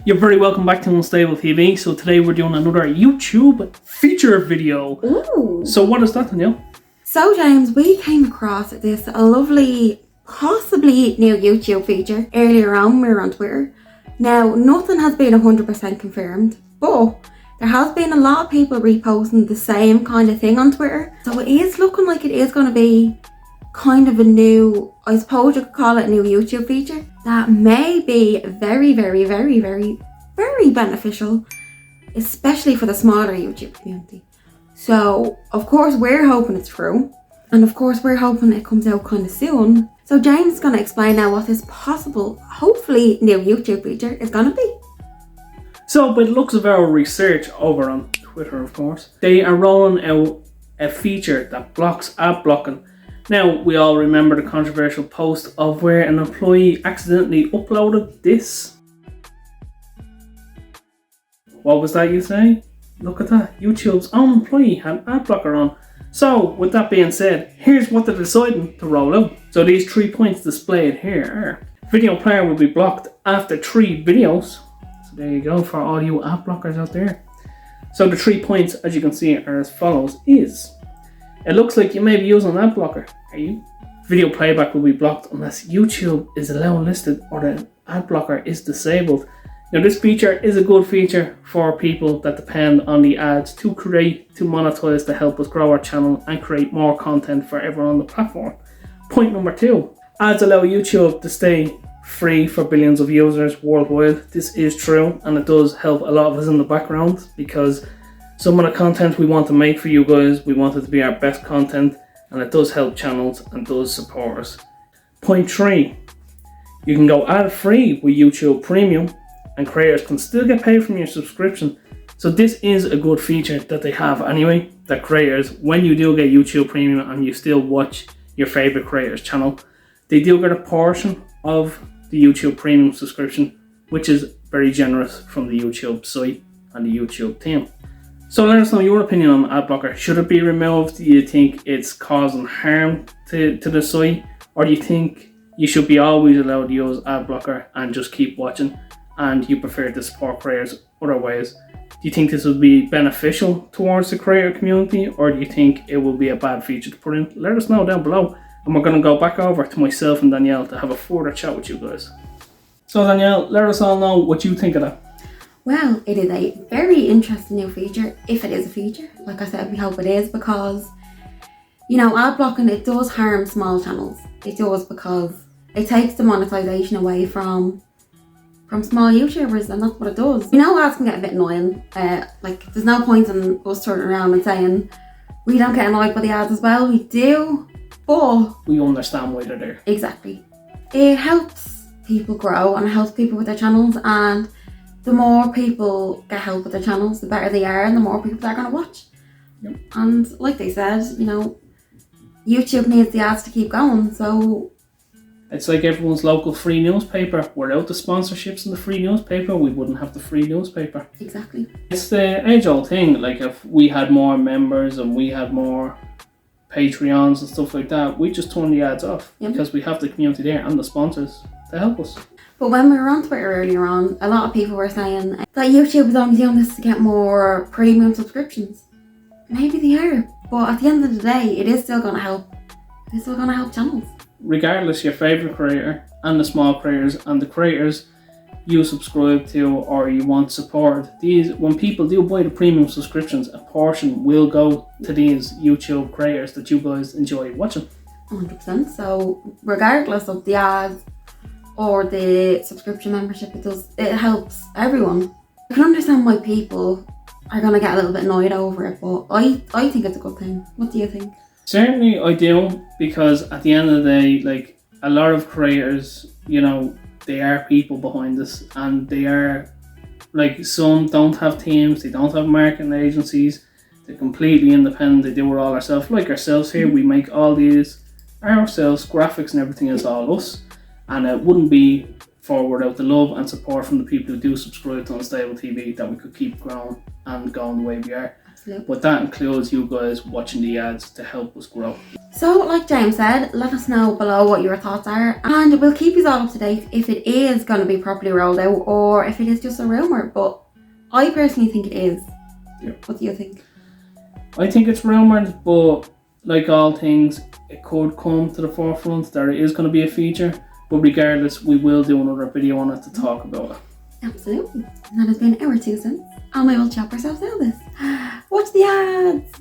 You're very welcome back to Unstable TV. So today we're doing another YouTube feature video. Ooh. So what is that, Danielle? So James, we came across this lovely, possibly new YouTube feature earlier on when we were on Twitter. Now, nothing has been 100% confirmed, but there has been a lot of people reposting the same kind of thing on Twitter. So it is looking like it is going to be kind of a new, I suppose you could call it a new YouTube feature that may be very beneficial, especially for the smaller YouTube community. So of course we're hoping it's true, and of course we're hoping it comes out kind of soon. So James is going to explain now what this possible, hopefully new YouTube feature is going to be. So by the looks of our research over on Twitter, of course, they are rolling out a feature that blocks ad blocking. Now, we all remember the controversial post of where an employee accidentally uploaded this. What was that you say? Look at that, YouTube's own employee had ad blocker on. So, with that being said, here's what they're deciding to roll out. So these 3 points displayed here are: video player will be blocked after 3 videos. So there you go for all you ad blockers out there. So the 3 points, as you can see, are as follows: it looks like you may be using an ad blocker. Are you? Video playback will be blocked unless YouTube is allowed listed or the ad blocker is disabled. Now this feature is a good feature for people that depend on the ads to monetize, to help us grow our channel and create more content for everyone on the platform. Point number 2, ads allow YouTube to stay free for billions of users worldwide. This is true, and it does help a lot of us in the background, because some of the content we want to make for you guys, we want it to be our best content, and it does help channels and does support us. Point 3, you can go ad free with YouTube Premium, and creators can still get paid from your subscription. So this is a good feature that they have anyway, that creators, when you do get YouTube Premium and you still watch your favorite creators channel, they do get a portion of the YouTube Premium subscription, which is very generous from the YouTube site and the YouTube team. So let us know your opinion on ad blocker. Should it be removed? Do you think it's causing harm to the site? Or do you think you should be always allowed to use ad blocker and just keep watching, and you prefer to support creators other ways? Do you think this would be beneficial towards the creator community, or do you think it will be a bad feature to put in? Let us know down below, and we're going to go back over to myself and Danielle to have a further chat with you guys. So Danielle, let us all know what you think of that. Well, it is a very interesting new feature, if it is a feature. Like I said, we hope it is, because, you know, ad blocking, it does harm small channels. It does, because it takes the monetization away from small YouTubers, and that's what it does. You know, ads can get a bit annoying. Like, there's no point in us turning around and saying we don't get annoyed by the ads as well. We do, but we understand why they're there. Exactly. It helps people grow and it helps people with their channels, and the more people get help with their channels, the better they are, and the more people they're going to watch. Yep. And like they said, you know, YouTube needs the ads to keep going, so it's like everyone's local free newspaper. Without the sponsorships in the free newspaper, we wouldn't have the free newspaper. Exactly. It's the age-old thing. Like, if we had more members and we had more Patreons and stuff like that, we just turn the ads off. Yep. Because we have the community there and the sponsors to help us. But when we were on Twitter earlier on, a lot of people were saying that YouTube is only doing this to get more premium subscriptions. Maybe they are, but at the end of the day, it is still going to help. It's still going to help channels. Regardless, your favourite creator and the small creators and the creators you subscribe to or you want support, when people do buy the premium subscriptions, a portion will go to these YouTube creators that you guys enjoy watching. 100%. So regardless of the ads or the subscription membership, it helps everyone. I can understand why people are going to get a little bit annoyed over it, but I think it's a good thing. What do you think? Certainly I do, because at the end of the day, like, a lot of creators, you know, they are people behind this, and they are, like, some don't have teams, they don't have marketing agencies, they're completely independent, they do it all ourselves. Like ourselves here, we make all these ourselves, graphics and everything is all us, and it wouldn't be without the love and support from the people who do subscribe to Unstable TV that we could keep growing and going the way we are. Absolutely. But that includes you guys watching the ads to help us grow. So, like James said, let us know below what your thoughts are, and we'll keep you all up to date if it is going to be properly rolled out or if it is just a rumour. But I personally think it is. Yeah. What do you think? I think it's rumoured, but like all things, it could come to the forefront that it is going to be a feature. But regardless, we will do another video on it to talk about it. Absolutely. And that has been our 2 cents. And we will chop ourselves out of this. Watch the ads!